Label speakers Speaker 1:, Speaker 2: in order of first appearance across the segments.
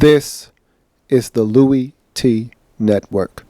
Speaker 1: This is the Louie Tee Network.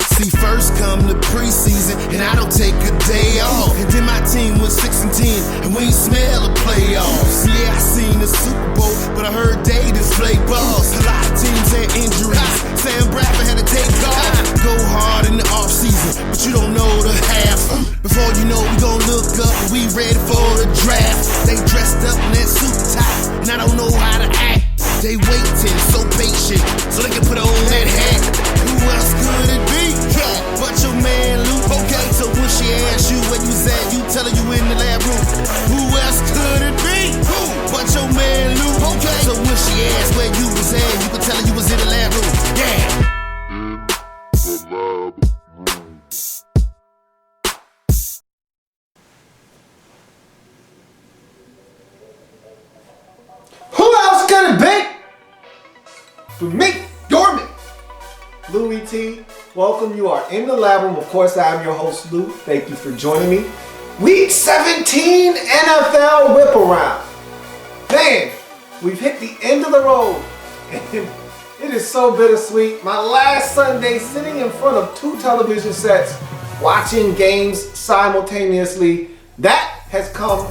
Speaker 2: See, first come the preseason, and I don't take a day off. And then my team was 6-10, and we ain't smell the playoffs. Yeah, I seen the Super Bowl, but I heard they just play balls. A lot of teams had injuries. Sam Bradford had to take off. Go hard in the offseason, but you don't know the half. Before you know, we gon' look up, and we ready for the draft. They dressed up in that suit top, and I don't know how to act. They waiting, so patient, so they can put on that hat. Who else could it be? But your man Luke. Okay, so when she asks you where you was at, you tell her you in the lab room. Who else could it be? But your man Luke. Okay, so when she asks where you was at, you can tell her you was in the lab room. Yeah.
Speaker 1: Who else could it be? For me, your me. Louie Tee, welcome. You are in the lab room. Of course, I am your host, Lou. Thank you for joining me. Week 17 NFL Whiparound. Man, we've hit the end of the road. And it is so bittersweet. My last Sunday sitting in front of two television sets, watching games simultaneously. That has come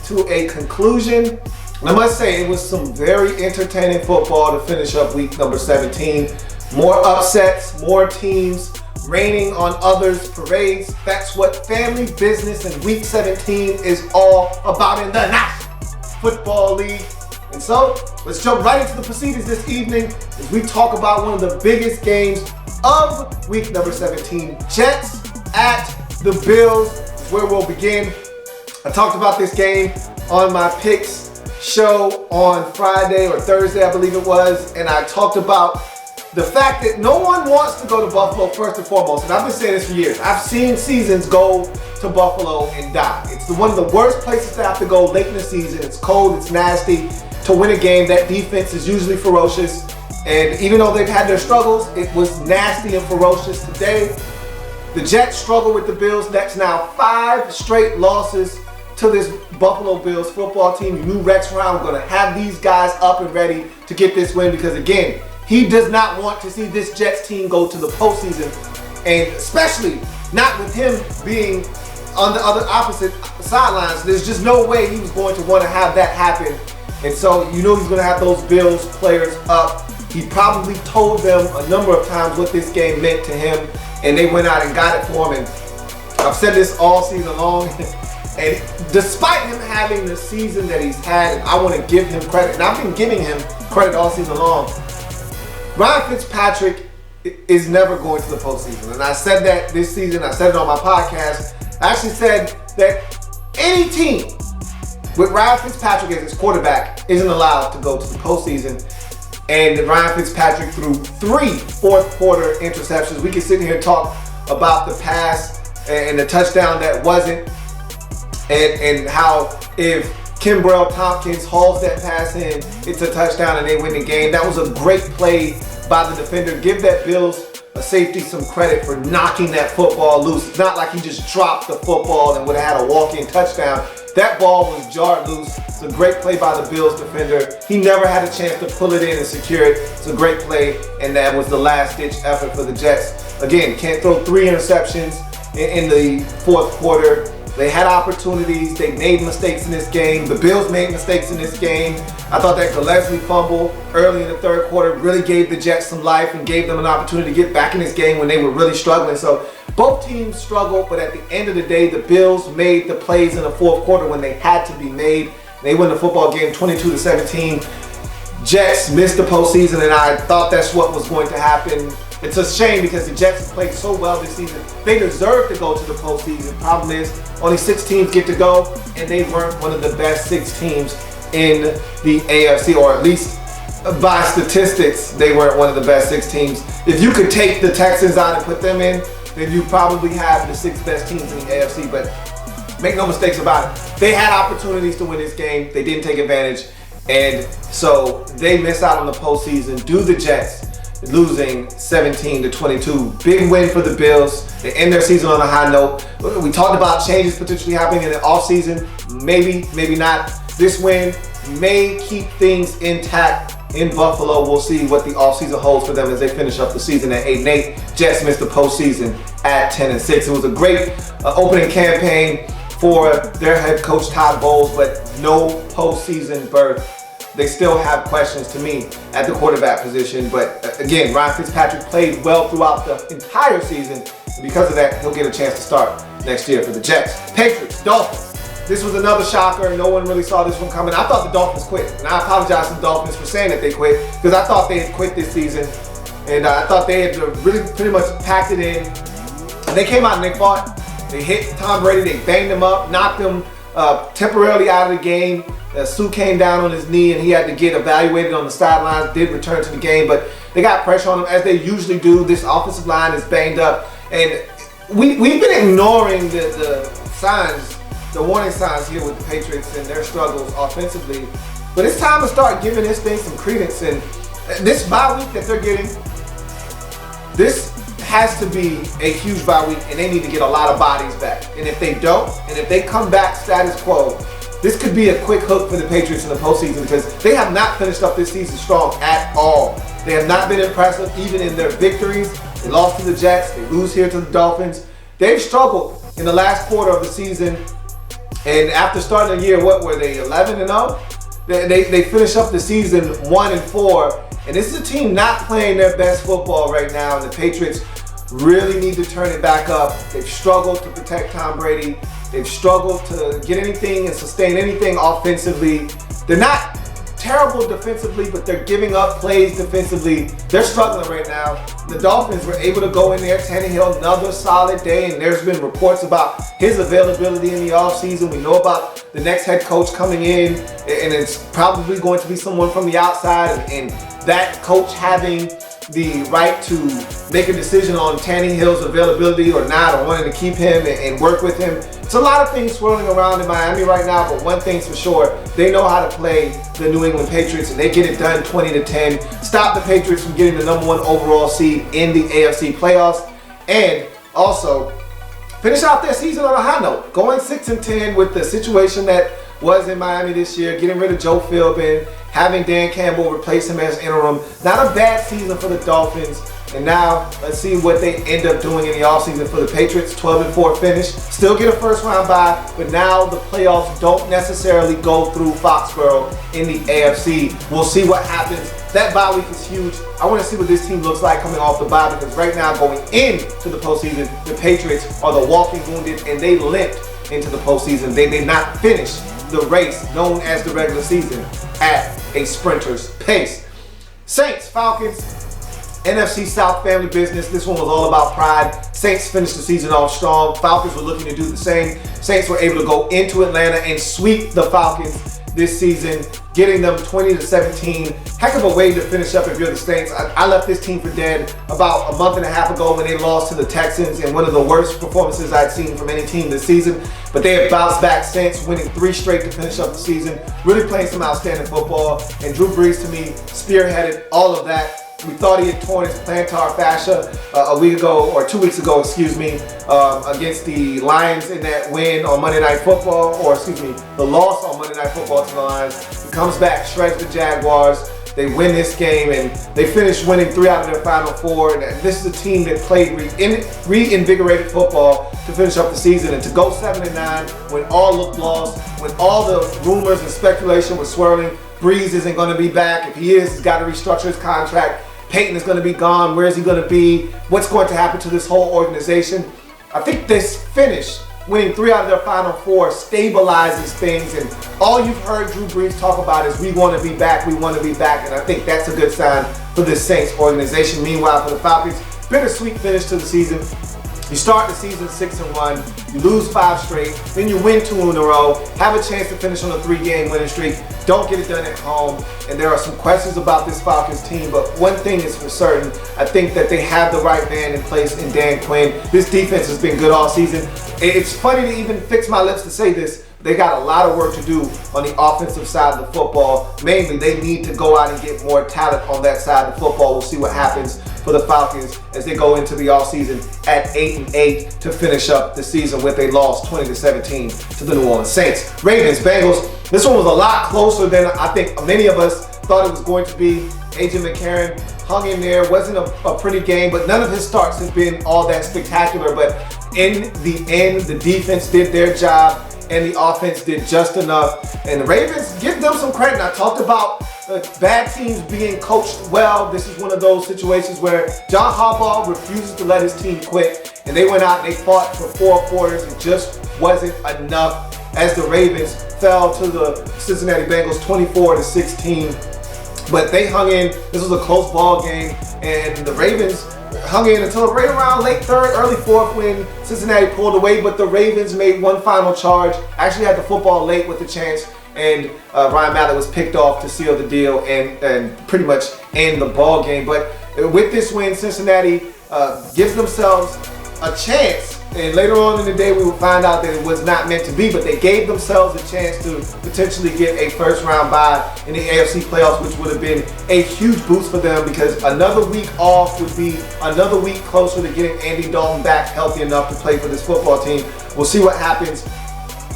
Speaker 1: to a conclusion. And I must say, it was some very entertaining football to finish up week number 17. More upsets, more teams raining on others' parades. That's what family business in week 17 is all about in the National Football League. And so, let's jump right into the proceedings this evening as we talk about one of the biggest games of week number 17. Jets at the Bills is where we'll begin. I talked about this game on my picks show on Friday or Thursday, I believe it was, and I talked about the fact that no one wants to go to Buffalo first and foremost, and I've been saying this for years. I've seen seasons go to Buffalo and die. It's one of the worst places to have to go late in the season. It's cold, it's nasty. To win a game, that defense is usually ferocious, and even though they've had their struggles, it was nasty and ferocious today. The Jets struggle with the Bills. That's now 5 straight losses to this Buffalo Bills football team. You knew Rex Ryan was going to have these guys up and ready to get this win because, again, he does not want to see this Jets team go to the postseason, and especially not with him being on the other opposite sidelines. There's just no way he was going to want to have that happen. And so you know he's going to have those Bills players up. He probably told them a number of times what this game meant to him, and they went out and got it for him. And I've said this all season long. And despite him having the season that he's had, and I want to give him credit, and I've been giving him credit all season long, Ryan Fitzpatrick is never going to the postseason. And I said that this season. I said it on my podcast. I actually said that any team with Ryan Fitzpatrick as its quarterback isn't allowed to go to the postseason. And Ryan Fitzpatrick threw 3 fourth-quarter interceptions. We can sit here and talk about the pass and the touchdown that wasn't, and how if Kimbrell Tompkins hauls that pass in, it's a touchdown and they win the game. That was a great play by the defender. Give that Bills a safety some credit for knocking that football loose. It's not like he just dropped the football and would have had a walk-in touchdown. That ball was jarred loose. It's a great play by the Bills defender. He never had a chance to pull it in and secure it. It's a great play, and that was the last-ditch effort for the Jets. Again, can't throw 3 interceptions in the fourth quarter. They had opportunities. They made mistakes in this game. The Bills made mistakes in this game. I thought that Gillespie fumble early in the third quarter really gave the Jets some life and gave them an opportunity to get back in this game when they were really struggling. So both teams struggled, but at the end of the day, the Bills made the plays in the fourth quarter when they had to be made. They win the football game 22-17. Jets missed the postseason, and I thought that's what was going to happen. It's a shame because the Jets have played so well this season. They deserve to go to the postseason. Problem is, only 6 teams get to go, and they weren't one of the best 6 teams in the AFC, or at least by statistics, they weren't one of the best 6 teams. If you could take the Texans out and put them in, then you probably have the 6 best teams in the AFC. But Make no mistakes about it. They had opportunities to win this game. They didn't take advantage. And so they missed out on the postseason due to the Jets losing 17-22. Big win for the Bills. They end their season on a high note. We talked about changes potentially happening in the offseason. Maybe, maybe not. This win may keep things intact in Buffalo. We'll see what the offseason holds for them as they finish up the season at 8-8. Jets missed the postseason at 10-6. It was a great opening campaign for their head coach Todd Bowles, but no postseason berth. They still have questions to me at the quarterback position. But again, Ryan Fitzpatrick played well throughout the entire season. And because of that, he'll get a chance to start next year for the Jets. Patriots, Dolphins. This was another shocker. No one really saw this one coming. I thought the Dolphins quit. And I apologize to the Dolphins for saying that they quit, because I thought they had quit this season. And I thought they had really pretty much packed it in. And they came out and they fought. They hit Tom Brady. They banged him up, knocked him temporarily out of the game. Sue came down on his knee and he had to get evaluated on the sidelines, did return to the game, but they got pressure on him as they usually do. This offensive line is banged up, and we've been ignoring the signs, the warning signs here with the Patriots and their struggles offensively. But it's time to start giving this thing some credence, and this bye week that they're getting, this has to be a huge bye week, and they need to get a lot of bodies back. And if they don't, and if they come back status quo, this could be a quick hook for the Patriots in the postseason, because they have not finished up this season strong at all. They have not been impressive even in their victories. They lost to the Jets. They lose here to the Dolphins. They've struggled in the last quarter of the season. And after starting the year, what were they, 11-0? They finish up the season 1-4. And this is a team not playing their best football right now. And the Patriots really need to turn it back up. They've struggled to protect Tom Brady. They've struggled to get anything and sustain anything offensively. They're not terrible defensively, but they're giving up plays defensively. They're struggling right now. The Dolphins were able to go in there. Tannehill, another solid day, and there's been reports about his availability in the offseason. We know about the next head coach coming in, and it's probably going to be someone from the outside, and that coach having the right to make a decision on Tannehill's availability or not, or wanting to keep him and work with him. It's a lot of things swirling around in Miami right now, but one thing's for sure, they know how to play the New England Patriots, and they get it done 20-10. Stop the Patriots from getting the #1 overall seed in the AFC playoffs, and also finish out their season on a high note, going 6-10 with the situation that was in Miami this year, getting rid of Joe Philbin, having Dan Campbell replace him as interim. Not a bad season for the Dolphins. And now let's see what they end up doing in the offseason for the Patriots. 12-4 finish. Still get a first round bye, but now the playoffs don't necessarily go through Foxborough in the AFC. We'll see what happens. That bye week is huge. I want to see what this team looks like coming off the bye, because right now going into the postseason, the Patriots are the walking wounded, and they limped into the postseason. They did not finish the race known as the regular season at a sprinter's pace. Saints, Falcons, NFC South family business. This one was all about pride. Saints finished the season off strong. Falcons were looking to do the same. Saints were able to go into Atlanta and sweep the Falcons this season, getting them 20-17. Heck of a way to finish up if you're the Saints. I left this team for dead about a month and a half ago when they lost to the Texans in one of the worst performances I'd seen from any team this season. But they have bounced back since, winning 3 straight to finish up the season, really playing some outstanding football. And Drew Brees, to me, spearheaded all of that. We thought he had torn his plantar fascia a week ago, or 2 weeks ago, against the Lions in that win on Monday Night Football, the loss on Monday Night Football to the Lions. He comes back, shreds the Jaguars. They win this game, and they finished winning 3 out of their final 4. And this is a team that played reinvigorated football to finish up the season, and to go 7-9 when all looked lost, when all the rumors and speculation was swirling. Breeze isn't going to be back. If he is, he's got to restructure his contract. Peyton is going to be gone. Where is he going to be? What's going to happen to this whole organization? I think this finish, winning 3 out of their final 4, stabilizes things. And all you've heard Drew Brees talk about is, we want to be back, we want to be back. And I think that's a good sign for this Saints organization. Meanwhile, for the Falcons, bittersweet finish to the season. You start the season 6-1, you lose 5 straight, then you win 2 in a row, have a chance to finish on a 3-game winning streak, don't get it done at home. And there are some questions about this Falcons team, but one thing is for certain, I think that they have the right man in place in Dan Quinn. This defense has been good all season. It's funny to even fix my lips to say this. They got a lot of work to do on the offensive side of the football. Mainly, they need to go out and get more talent on that side of the football. We'll see what happens for the Falcons as they go into the offseason at 8-8 to finish up the season with a loss 20-17 to the New Orleans Saints. Ravens, Bengals. This one was a lot closer than I think many of us thought it was going to be. A.J. McCarron hung in there. Wasn't a pretty game, but none of his starts have been all that spectacular. But in the end, the defense did their job and the offense did just enough. And the Ravens, give them some credit. I talked about bad teams being coached well. This is one of those situations where John Harbaugh refuses to let his team quit. And they went out and they fought for 4 quarters. It just wasn't enough as the Ravens fell to the Cincinnati Bengals 24-16. But they hung in. This was a close ball game. And the Ravens hung in until right around late 3rd, early 4th when Cincinnati pulled away, but the Ravens made one final charge. Actually had the football late with a chance, and Ryan Mallett was picked off to seal the deal and pretty much end the ball game. But with this win, Cincinnati gives themselves a chance. And later on in the day, we will find out that it was not meant to be, but they gave themselves a chance to potentially get a first-round bye in the AFC playoffs, which would have been a huge boost for them because another week off would be another week closer to getting Andy Dalton back healthy enough to play for this football team. We'll see what happens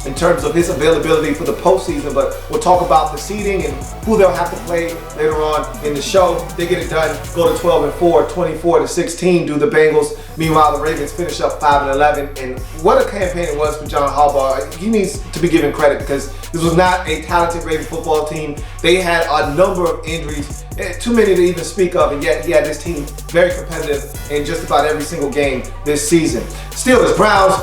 Speaker 1: in terms of his availability for the postseason, but we'll talk about the seeding and who they'll have to play later on in the show. They get it done, go to 12-4, 24-16, do the Bengals. Meanwhile, the Ravens finish up 5-11, and what a campaign it was for John Harbaugh. He needs to be given credit because this was not a talented Raven football team. They had a number of injuries, too many to even speak of, and yet he had this team very competitive in just about every single game this season. Steelers, Browns.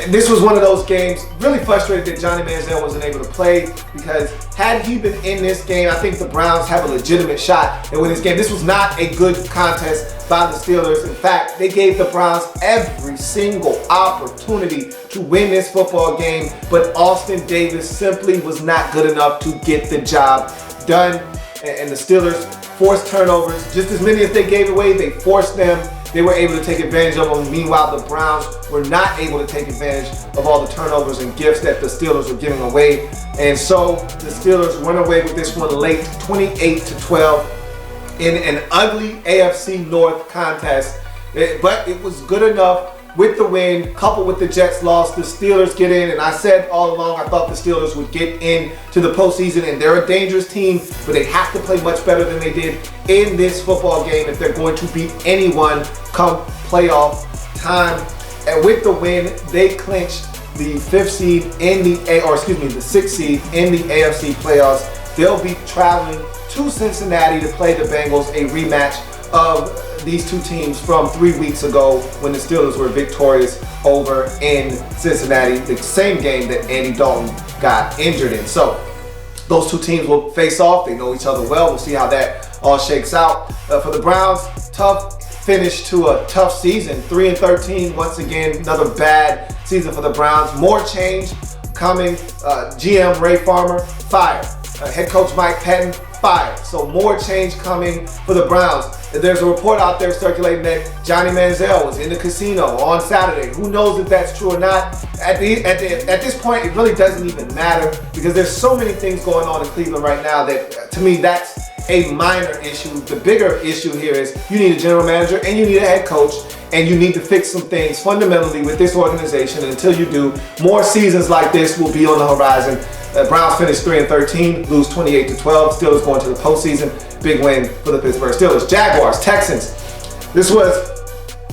Speaker 1: This was one of those games, really frustrated that Johnny Manziel wasn't able to play because had he been in this game, I think the Browns have a legitimate shot to win this game. This was not a good contest by the Steelers. In fact, they gave the Browns every single opportunity to win this football game, but Austin Davis simply was not good enough to get the job done. And the Steelers forced turnovers. Just as many as they gave away, they forced them. They were able to take advantage of them. Meanwhile, the Browns were not able to take advantage of all the turnovers and gifts that the Steelers were giving away. And so the Steelers went away with this one late, 28-12, in an ugly AFC North contest. But it was good enough with the win, coupled with the Jets loss. The Steelers get in, and I said all along I thought the Steelers would get in to the postseason, and they're a dangerous team, but they have to play much better than they did in this football game if they're going to beat anyone come playoff time. And with the win, they clinched the 6th seed in the AFC playoffs. They'll be traveling to Cincinnati to play the Bengals, a rematch of these two teams from 3 weeks ago when the Steelers were victorious over in Cincinnati, the same game that Andy Dalton got injured in. So those two teams will face off. They know each other well. We'll see how that all shakes out. For the Browns, tough finish to a tough season. 3-13, once again, another bad season for the Browns. More change coming. GM Ray Farmer, fired. Head coach Mike Pettin, fired. So more change coming for the Browns. There's a report out there circulating that Johnny Manziel was in the casino on Saturday. Who knows if that's true or not? At this point, it really doesn't even matter because there's so many things going on in Cleveland right now that, to me, that's a minor issue. The bigger issue here is you need a general manager and you need a head coach, and you need to fix some things fundamentally with this organization. And until you do, more seasons like this will be on the horizon. Browns finished 3-13, lose 28-12. Steelers going to the postseason. Big win for the Pittsburgh Steelers. Jaguars, Texans. This was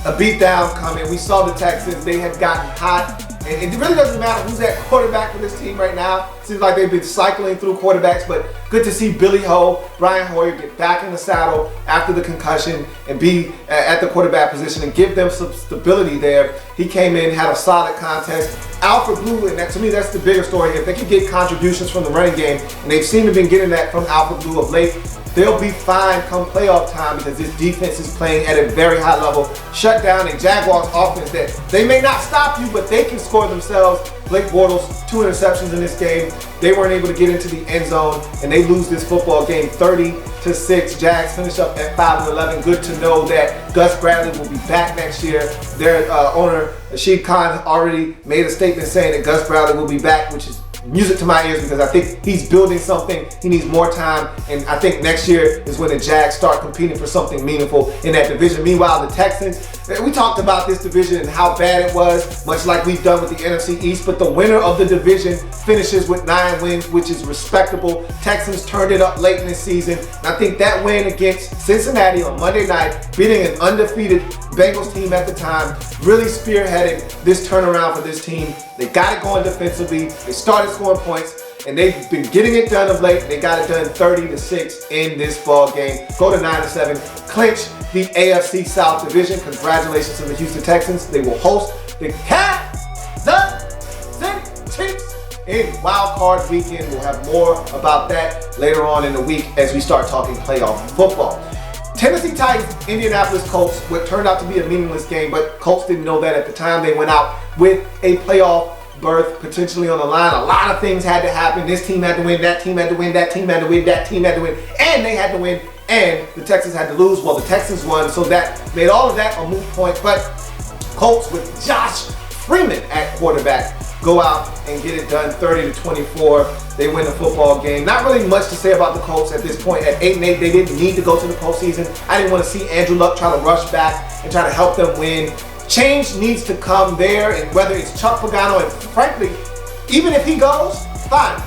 Speaker 1: a beatdown coming. We saw the Texans. They had gotten hot. And it really doesn't matter who's at quarterback for this team right now. It's seems like they've been cycling through quarterbacks, but good to see Brian Hoyer get back in the saddle after the concussion and be at the quarterback position and give them some stability there. He came in, had a solid contest. Alfred Blue, and that, to me, that's the bigger story. If they can get contributions from the running game, and they've seemed to have been getting that from Alfred Blue of late, they'll be fine come playoff time because this defense is playing at a very high level. Shut down a Jaguars offense that they may not stop you, but they can score themselves. Blake Bortles, 2 interceptions in this game. They weren't able to get into the end zone, and they lose this football game 30-6. Jags finish up at 5-11. Good to know that Gus Bradley will be back next year. Their owner, Rashid Khan, already made a statement saying that Gus Bradley will be back, which is music to my ears because I think he's building something. He needs more time, and I think next year is when the Jags start competing for something meaningful in that division. Meanwhile, the Texans, we talked about this division and how bad it was, much like we've done with the NFC East, but the winner of the division finishes with 9 wins, which is respectable. Texans turned it up late in the season, and I think that win against Cincinnati on Monday night, beating an undefeated Bengals team at the time, really spearheaded this turnaround for this team. They got it going defensively. They started scoring points, and they've been getting it done of late. They got it done 30-6 in this ball game. Go to 9-7, clinch the AFC South division. Congratulations to the Houston Texans. They will host the Kansas City Chiefs in Wild Card Weekend. We'll have more about that later on in the week as we start talking playoff football. Tennessee Titans, Indianapolis Colts, what turned out to be a meaningless game, but Colts didn't know that at the time. They went out with a playoff berth potentially on the line. A lot of things had to happen. This team had to win, that team had to win, that team had to win, that team had to win, and they had to win, and the Texans had to lose. Well, the Texans won, so that made all of that a moot point. But Colts with Josh Freeman at quarterback go out and get it done 30-24. They win the football game. Not really much to say about the Colts at this point. At 8-8, they didn't need to go to the postseason. I didn't want to see Andrew Luck try to rush back and try to help them win. Change needs to come there, and whether it's Chuck Pagano, and frankly, even if he goes, fine.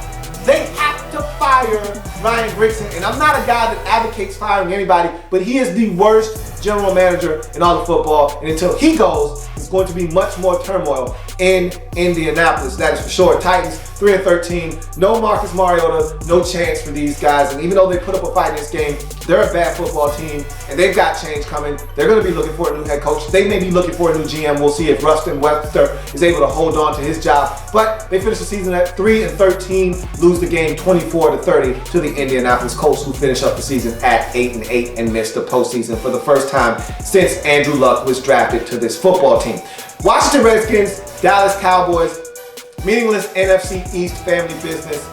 Speaker 1: They have to fire Ryan Grigson, and I'm not a guy that advocates firing anybody, but he is the worst general manager in all of football, and until he goes, it's going to be much more turmoil in Indianapolis. That is for sure. Titans 3-13. No Marcus Mariota, no chance for these guys. And even though they put up a fight in this game, they're a bad football team, and they've got change coming. They're going to be looking for a new head coach. They may be looking for a new GM. We'll see if Rustin Webster is able to hold on to his job. But they finish the season at 3-13, lose the game 24-30 to the Indianapolis Colts, who finish up the season at 8-8 and miss the postseason for the first time since Andrew Luck was drafted to this football team. Washington Redskins, Dallas Cowboys, meaningless NFC East family business.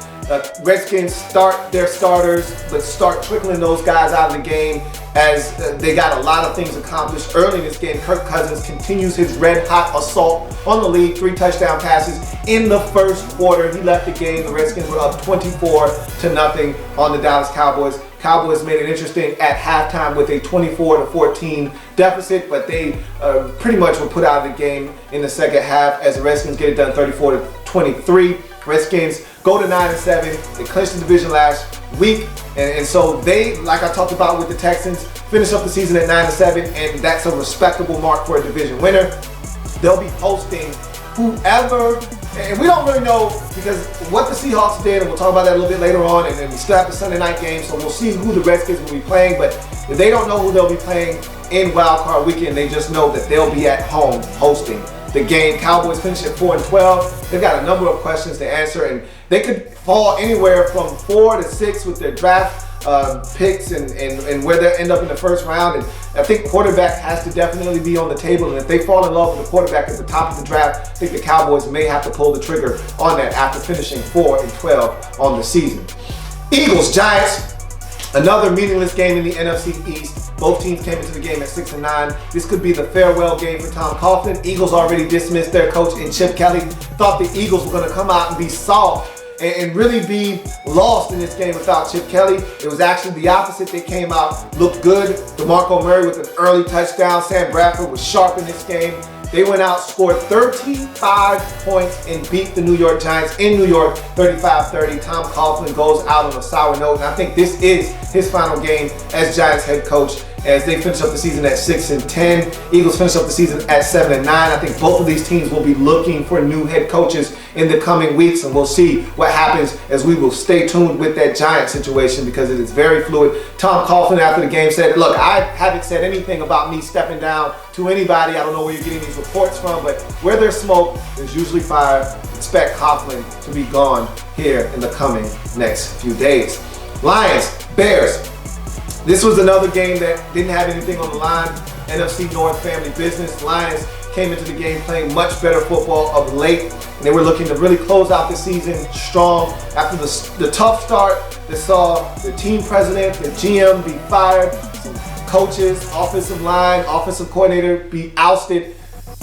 Speaker 1: Redskins start their starters, but start trickling those guys out of the game as they got a lot of things accomplished early in this game. Kirk Cousins continues his red-hot assault on the league, 3 touchdown passes in the first quarter. He left the game. The Redskins were up 24-0 on the Dallas Cowboys. Cowboys made it interesting at halftime with a 24-14 deficit, but they pretty much were put out of the game in the second half as the Redskins get it done 34-23. Redskins go to 9-7. They clinched the division last week, and so they, like I talked about with the Texans, finish up the season at 9-7, and that's a respectable mark for a division winner. They'll be hosting whoever, and we don't really know because what the Seahawks did, and we'll talk about that a little bit later on, and then we still have the Sunday night game, so we'll see who the Redskins will be playing, but if they don't know who they'll be playing in Wild Card Weekend, they just know that they'll be at home hosting the game. Cowboys finish at 4-12. They've got a number of questions to answer, and they could fall anywhere from 4 to 6 with their draft picks and where they end up in the first round. And I think quarterback has to definitely be on the table. And if they fall in love with the quarterback at the top of the draft, I think the Cowboys may have to pull the trigger on that after finishing 4-12 on the season. Eagles, Giants, another meaningless game in the NFC East. Both teams came into the game at 6-9. This could be the farewell game for Tom Coughlin. Eagles already dismissed their coach in Chip Kelly. Thought the Eagles were going to come out and be soft and really be lost in this game without Chip Kelly. It was actually the opposite. They came out, looked good. DeMarco Murray with an early touchdown. Sam Bradford was sharp in this game. They went out, scored 35 points, and beat the New York Giants in New York 35-30. Tom Coughlin goes out on a sour note, and I think this is his final game as Giants head coach as they finish up the season at 6-10. Eagles finish up the season at 7-9. I think both of these teams will be looking for new head coaches in the coming weeks, and we'll see what happens as we will stay tuned with that Giants situation because it is very fluid. Tom Coughlin after the game said, look, I haven't said anything about me stepping down to anybody. I don't know where you're getting these reports from, but where there's smoke, there's usually fire. Expect Coughlin to be gone here in the coming next few days. Lions, Bears. This was another game that didn't have anything on the line. NFC North family business. Lions came into the game playing much better football of late, and they were looking to really close out the season strong after the tough start that saw the team president, the GM be fired, some coaches, offensive line, offensive coordinator be ousted.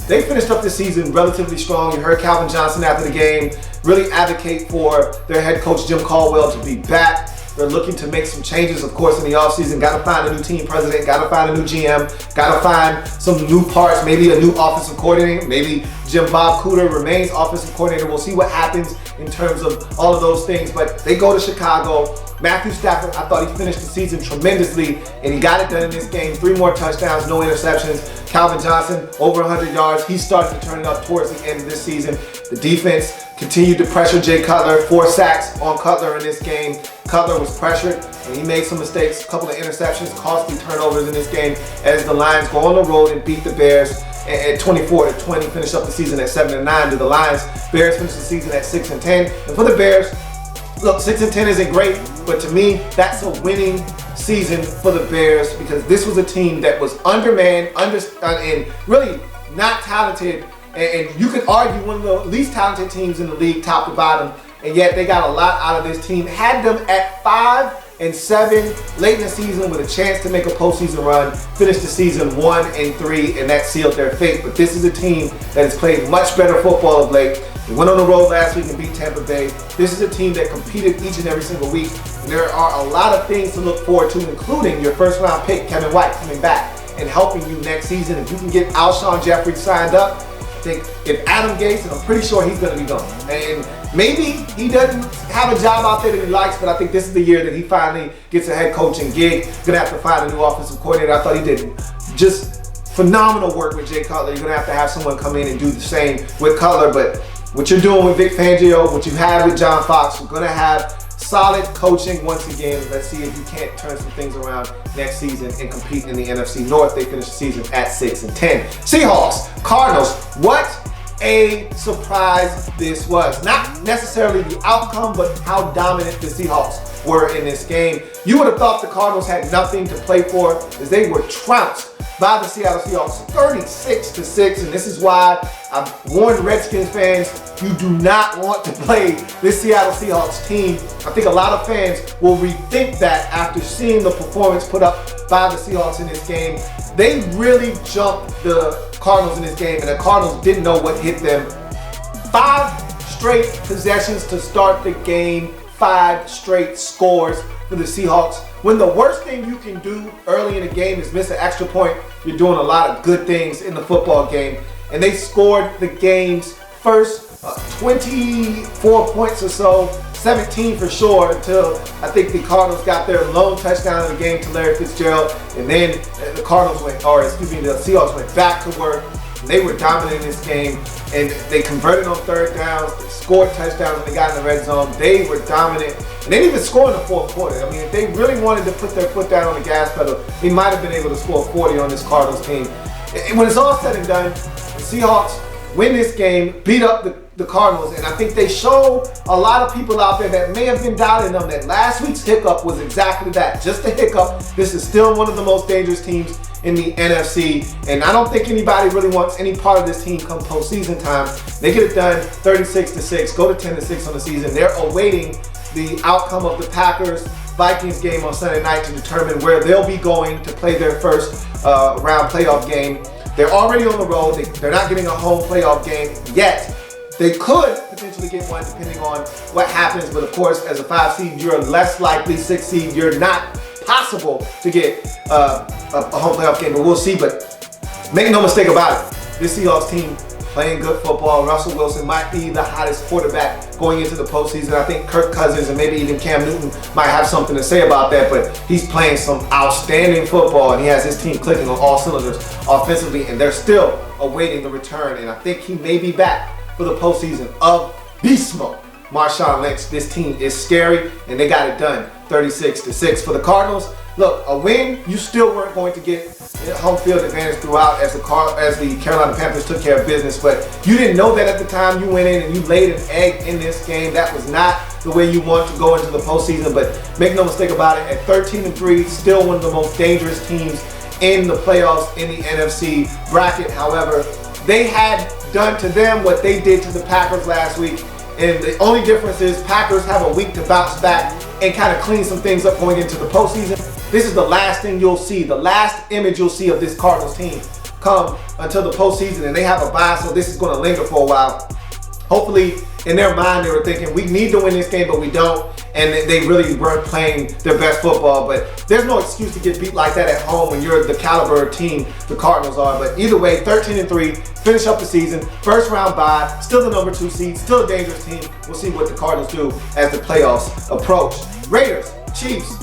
Speaker 1: They finished up the season relatively strong. You heard Calvin Johnson after the game really advocate for their head coach Jim Caldwell to be back. They're looking to make some changes, of course, in the offseason. Got to find a new team president, got to find a new GM, got to find some new parts, maybe a new offensive coordinator. Maybe Jim Bob Cooter remains offensive coordinator. We'll see what happens in terms of all of those things. But they go to Chicago. Matthew Stafford, I thought he finished the season tremendously, and he got it done in this game. 3 more touchdowns, no interceptions. Calvin Johnson, over 100 yards. He started to turn it up towards the end of this season. The defense continued to pressure Jay Cutler. 4 sacks on Cutler in this game. Cutler was pressured, and he made some mistakes. A couple of interceptions, costly turnovers in this game as the Lions go on the road and beat the Bears at 24-20, finish up the season at 7-9 to the Lions. Bears finish the season at 6-10. And for the Bears, look, 6-10 isn't great, but to me, that's a winning season for the Bears because this was a team that was undermanned, and really not talented. And you could argue one of the least talented teams in the league, top to bottom, and yet they got a lot out of this team. Had them at 5-7 late in the season with a chance to make a postseason run. Finished the season 1-3, and that sealed their fate. But this is a team that has played much better football of late. They went on the road last week and beat Tampa Bay. This is a team that competed each and every single week. And there are a lot of things to look forward to, including your first round pick, Kevin White, coming back and helping you next season. If you can get Alshon Jeffrey signed up, I think if Adam Gase, and I'm pretty sure he's going to be gone. And maybe he doesn't have a job out there that he likes, but I think this is the year that he finally gets a head coaching gig. Going to have to find a new offensive coordinator. I thought he did just phenomenal work with Jay Cutler. You're going to have someone come in and do the same with Cutler. But what you're doing with Vic Fangio, what you have with John Fox, we're going to have solid coaching once again. Let's see if you can't turn some things around next season and compete in the NFC North. They finished the season at 6-10. Seahawks, Cardinals, what a surprise this was. Not necessarily the outcome, but how dominant the Seahawks were in this game. You would have thought the Cardinals had nothing to play for as they were trounced by the Seattle Seahawks 36-6, and this is why I've warned Redskins fans, you do not want to play this Seattle Seahawks team. I think a lot of fans will rethink that after seeing the performance put up by the Seahawks in this game. They really jumped the Cardinals in this game, and the Cardinals didn't know what hit them. 5 straight possessions to start the game, 5 straight scores for the Seahawks. When the worst thing you can do early in the game is miss an extra point, you're doing a lot of good things in the football game. And they scored the game's first 24 points or so, 17 for sure, until I think the Cardinals got their lone touchdown in the game to Larry Fitzgerald. And then the Seahawks went back to work. They were dominant in this game, and they converted on third downs, they scored touchdowns when they got in the red zone. They were dominant, and they didn't even score in the fourth quarter. I mean, if they really wanted to put their foot down on the gas pedal, they might have been able to score 40 on this Cardinals team. And when it's all said and done, the Seahawks win this game, beat up the Cardinals, and I think they show a lot of people out there that may have been doubting them that last week's hiccup was exactly that, just a hiccup. This is still one of the most dangerous teams in the NFC, and I don't think anybody really wants any part of this team come postseason time. They get it done 36-6, go to 10-6 on the season. They're awaiting the outcome of the Packers-Vikings game on Sunday night to determine where they'll be going to play their first round playoff game. They're already on the road. They're not getting a home playoff game yet. They could potentially get one depending on what happens, but of course, as a 5 seed, you're less likely. 6 seed, you're not possible to get a home playoff game, but we'll see. But make no mistake about it, this Seahawks team playing good football. Russell Wilson might be the hottest quarterback going into the postseason. I think Kirk Cousins and maybe even Cam Newton might have something to say about that, but he's playing some outstanding football, and he has his team clicking on all cylinders offensively, and they're still awaiting the return, and I think he may be back for the postseason of beast mode. Marshawn Lynch, this team is scary, and they got it done 36-6 for the Cardinals. Look, a win, you still weren't going to get home field advantage throughout as the Carolina Panthers took care of business, but you didn't know that at the time you went in and you laid an egg in this game. That was not the way you want to go into the postseason, but make no mistake about it, at 13-3, still one of the most dangerous teams in the playoffs in the NFC bracket. However, they had done to them what they did to the Packers last week, and the only difference is Packers have a week to bounce back and kind of clean some things up going into the postseason. This is the last thing you'll see, the last image you'll see of this Cardinals team come until the postseason, and they have a bye, so this is going to linger for a while. Hopefully, in their mind, they were thinking, we need to win this game, but we don't, and they really weren't playing their best football. But there's no excuse to get beat like that at home when you're the caliber of team the Cardinals are. But either way, 13-3, finish up the season, first round bye, still the number 2 seed, still a dangerous team. We'll see what the Cardinals do as the playoffs approach. Raiders, Chiefs,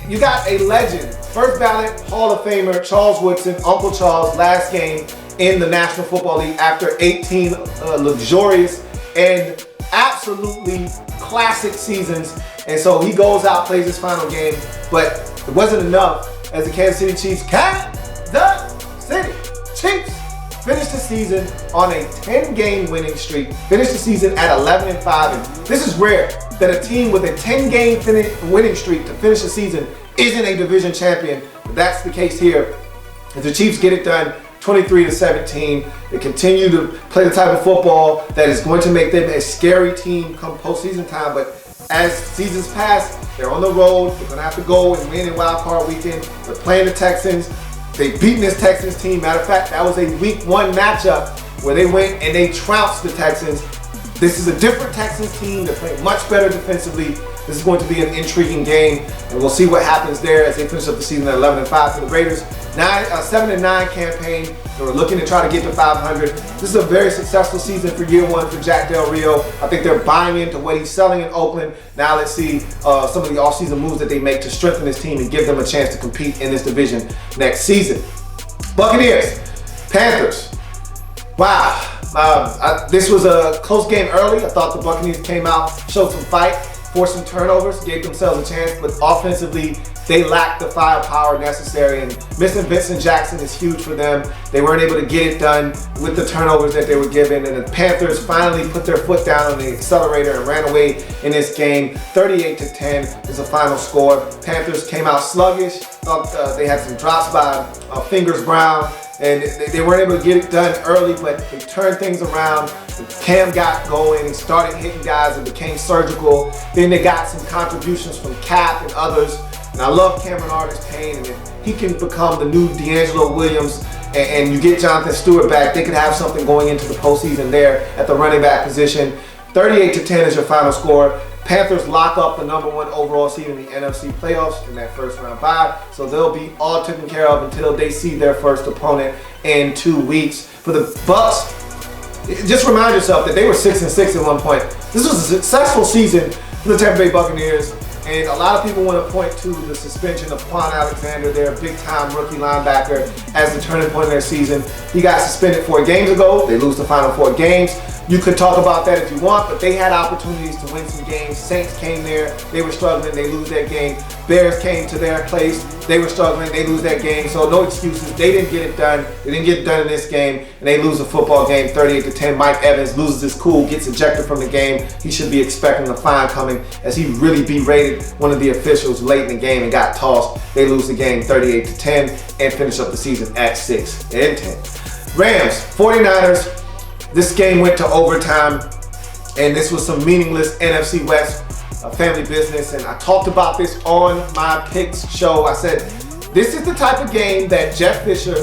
Speaker 1: you got a legend, first ballot Hall of Famer, Charles Woodson, Uncle Charles, last game in the National Football League after 18 luxurious and absolutely classic seasons. And so he goes out, plays his final game, but it wasn't enough as the Kansas City Chiefs finished the season on a 10-game winning streak, finished the season at 11-5, and this is rare that a team with a 10-game winning streak to finish the season isn't a division champion. But that's the case here. If the Chiefs get it done 23-17, they continue to play the type of football that is going to make them a scary team come postseason time. But as seasons pass, they're on the road. They're going to have to go and win in wild card weekend. They're playing the Texans. They've beaten this Texans team. Matter of fact, that was a week 1 matchup where they went and they trounced the Texans. This is a different Texans team. They're playing much better defensively. This is going to be an intriguing game, and we'll see what happens there as they finish up the season at 11-5 for the Raiders. 7-9 campaign. They were looking to try to get to 500. This is a very successful season for year 1 for Jack Del Rio. I think they're buying into what he's selling in Oakland. Now let's see some of the offseason moves that they make to strengthen this team and give them a chance to compete in this division next season. Buccaneers, Panthers. Wow. This was a close game early. I thought the Buccaneers came out, showed some fight, forced some turnovers, gave themselves a chance, but offensively, they lacked the firepower necessary, and missing Vincent Jackson is huge for them. They weren't able to get it done with the turnovers that they were given, and the Panthers finally put their foot down on the accelerator and ran away in this game. 38-10 is the final score. Panthers came out sluggish. Thought they had some drops by Fingers Brown, and they weren't able to get it done early, but they turned things around. Cam got going and started hitting guys and became surgical. Then they got some contributions from Cap and others. And I love Cameron Artis-Payne, and if he can become the new D'Angelo Williams and you get Jonathan Stewart back, they could have something going into the postseason there at the running back position. 38-10 is your final score. Panthers lock up the number 1 overall seed in the NFC playoffs in that first round bye, so they'll be all taken care of until they see their first opponent in 2 weeks. For the Bucks, just remind yourself that they were 6-6 at one point. This was a successful season for the Tampa Bay Buccaneers, and a lot of people want to point to the suspension of Quan Alexander, their big-time rookie linebacker, as the turning point of their season. He got suspended 4 games ago. They lose the final 4 games. You could talk about that if you want, but they had opportunities to win some games. Saints came there, they were struggling, they lose that game. Bears came to their place, they were struggling, they lose that game. So no excuses, they didn't get it done. They didn't get it done in this game, and they lose the football game 38-10. Mike Evans loses his cool, gets ejected from the game. He should be expecting a fine coming as he really berated one of the officials late in the game and got tossed. They lose the game 38-10 and finish up the season at 6-10. Rams, 49ers. This game went to overtime, and this was some meaningless NFC West family business, and I talked about this on my picks show. I said, this is the type of game that Jeff Fisher,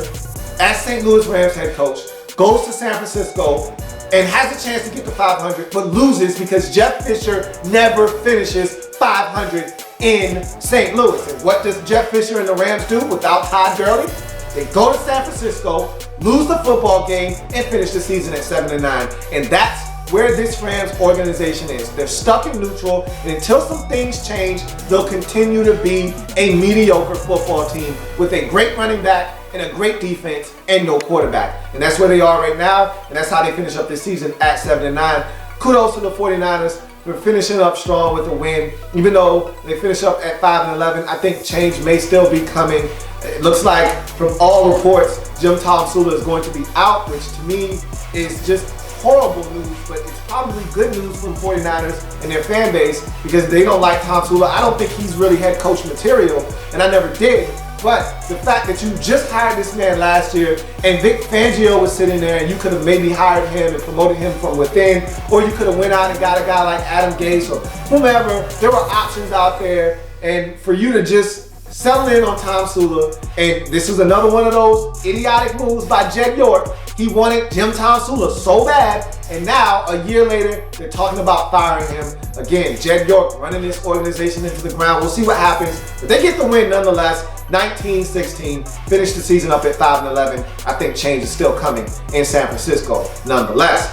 Speaker 1: as St. Louis Rams head coach, goes to San Francisco and has a chance to get to 500, but loses because Jeff Fisher never finishes 500 in St. Louis. And what does Jeff Fisher and the Rams do without Todd Gurley? They go to San Francisco, lose the football game, and finish the season at 7-9. And that's where this Rams organization is. They're stuck in neutral, and until some things change, they'll continue to be a mediocre football team with a great running back and a great defense and no quarterback. And that's where they are right now, and that's how they finish up this season at 7-9. kudos to the 49ers for finishing up strong with a win. Even though they finish up at 5-11, I think change may still be coming. It looks like from all reports, Jim Tomsula is going to be out, which to me is just horrible news, but it's probably good news for the 49ers and their fan base because they don't like Tomsula. I don't think he's really head coach material, and I never did. But the fact that you just hired this man last year and Vic Fangio was sitting there and you could have maybe hired him and promoted him from within, or you could have went out and got a guy like Adam Gase or whomever. There were options out there, and for you to just settle in on Tomsula, and this is another one of those idiotic moves by Jed York. He wanted Jim Tomsula so bad, and now a year later, they're talking about firing him. Again, Jed York running this organization into the ground. We'll see what happens, but they get the win nonetheless. 19-16, finish the season up at 5-11. I think change is still coming in San Francisco nonetheless.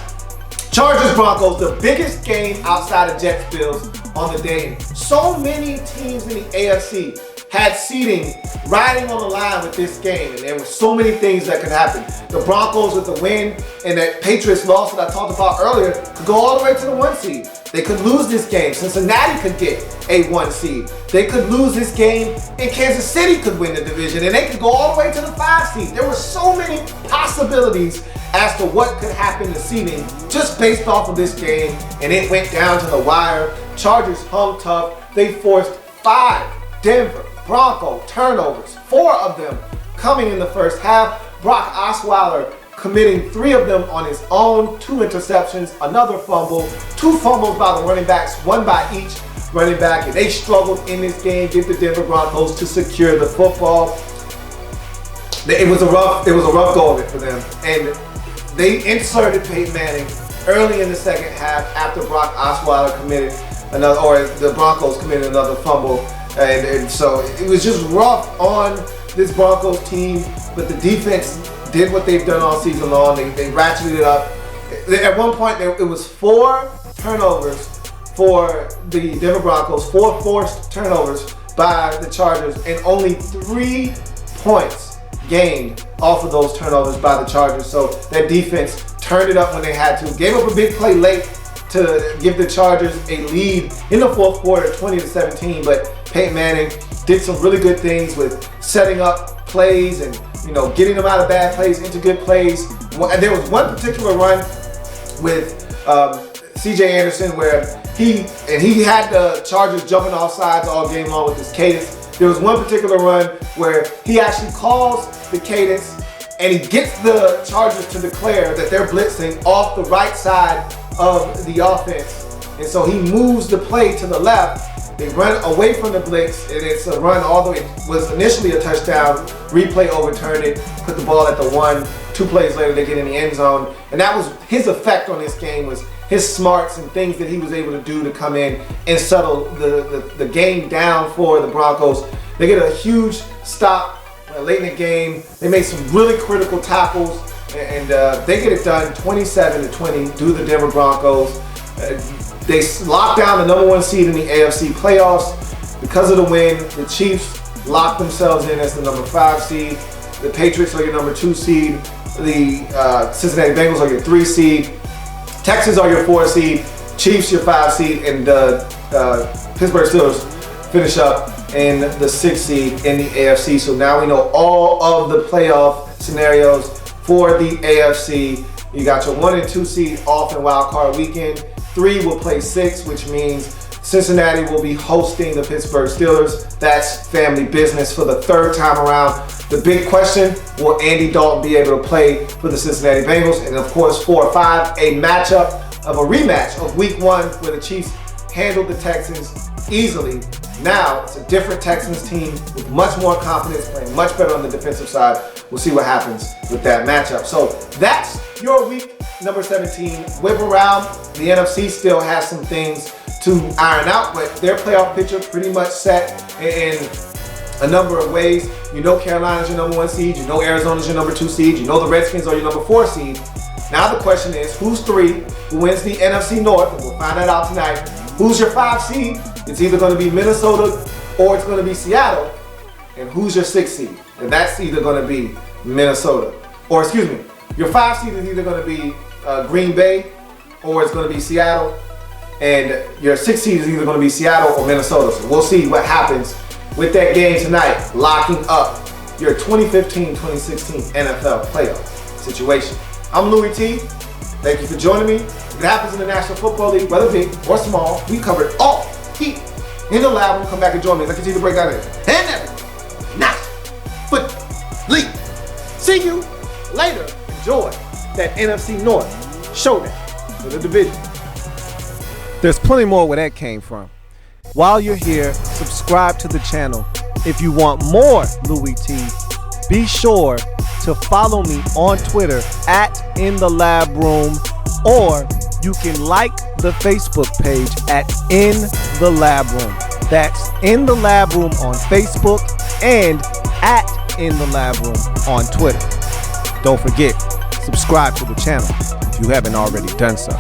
Speaker 1: Chargers Broncos, the biggest game outside of Jets Bills on the day. So many teams in the AFC had seeding riding on the line with this game, and there were so many things that could happen. The Broncos with the win and that Patriots loss that I talked about earlier could go all the way to the 1 seed. They could lose this game. Cincinnati could get a 1 seed. They could lose this game and Kansas City could win the division, and they could go all the way to the 5 seed. There were so many possibilities as to what could happen to seeding just based off of this game, and it went down to the wire. Chargers hung tough. They forced 5 Denver Bronco turnovers, 4 of them coming in the first half. Brock Osweiler committing 3 of them on his own, 2 interceptions, another fumble, 2 fumbles by the running backs, 1 by each running back, and they struggled in this game, get the Denver Broncos to secure the football. It was a rough go of it for them, and they inserted Peyton Manning early in the second half after Brock Osweiler committed another, or the Broncos committed another fumble. And so it was just rough on this Broncos team, but the defense did what they've done all season long. They ratcheted it up. At one point, it was 4 turnovers for the Denver Broncos, 4 forced turnovers by the Chargers, and only 3 points gained off of those turnovers by the Chargers. So that defense turned it up when they had to. Gave up a big play late to give the Chargers a lead in the fourth quarter, 20-17, but Peyton Manning did some really good things with setting up plays and, getting them out of bad plays into good plays. And there was one particular run with C.J. Anderson where he had the Chargers jumping off sides all game long with his cadence. There was one particular run where he actually calls the cadence and he gets the Chargers to declare that they're blitzing off the right side of the offense. And so he moves the play to the left. They run away from the blitz, and it's a run all the way. It was initially a touchdown, replay overturned it, put the ball at the 1. 2 plays later, they get in the end zone. And that was his effect on this game, was his smarts and things that he was able to do to come in and settle the game down for the Broncos. They get a huge stop late in the game. They made some really critical tackles, and they get it done 27-20 to the Denver Broncos. They locked down the number 1 seed in the AFC playoffs. Because of the win, the Chiefs locked themselves in as the number 5 seed. The Patriots are your number 2 seed. The Cincinnati Bengals are your 3 seed. Texans are your 4 seed. Chiefs your 5 seed. And the Pittsburgh Steelers finish up in the 6 seed in the AFC. So now we know all of the playoff scenarios for the AFC. You got your 1 and 2 seed off in Wild Card Weekend. 3 will play 6, which means Cincinnati will be hosting the Pittsburgh Steelers. That's family business for the 3rd time around. The big question, will Andy Dalton be able to play for the Cincinnati Bengals? And of course, 4 or 5, a rematch of Week 1 where the Chiefs handled the Texans easily. Now, it's a different Texans team with much more confidence, playing much better on the defensive side. We'll see what happens with that matchup. So that's your week number 17. Whiparound. The NFC still has some things to iron out, but their playoff picture pretty much set in a number of ways. You know Carolina's your number 1 seed. You know Arizona's your number 2 seed. You know the Redskins are your number 4 seed. Now the question is, who's 3? Who wins the NFC North? And we'll find that out tonight. Who's your 5 seed? It's either going to be Minnesota or it's going to be Seattle. And who's your 6 seed? And that's either going to be Minnesota. Or excuse me, your 5 seed is either going to be Green Bay or it's going to be Seattle. And your 6th seed is either going to be Seattle or Minnesota. So we'll see what happens with that game tonight, locking up your 2015-2016 NFL playoff situation. I'm Louie Tee. Thank you for joining me. If it happens in the National Football League, whether big or small, we covered all heat in the lab. Come back and join me as I continue to break down it. And everything. National Football League. See you later. Enjoy that NFC North showdown for the division. There's plenty more where that came from. While you're here, subscribe to the channel. If you want more Louie Tee, be sure to follow me on Twitter @InTheLabRoom, or you can like the Facebook page @InTheLabRoom. That's In the Lab Room on Facebook and @InTheLabRoom on Twitter. Don't forget, subscribe to the channel if you haven't already done so.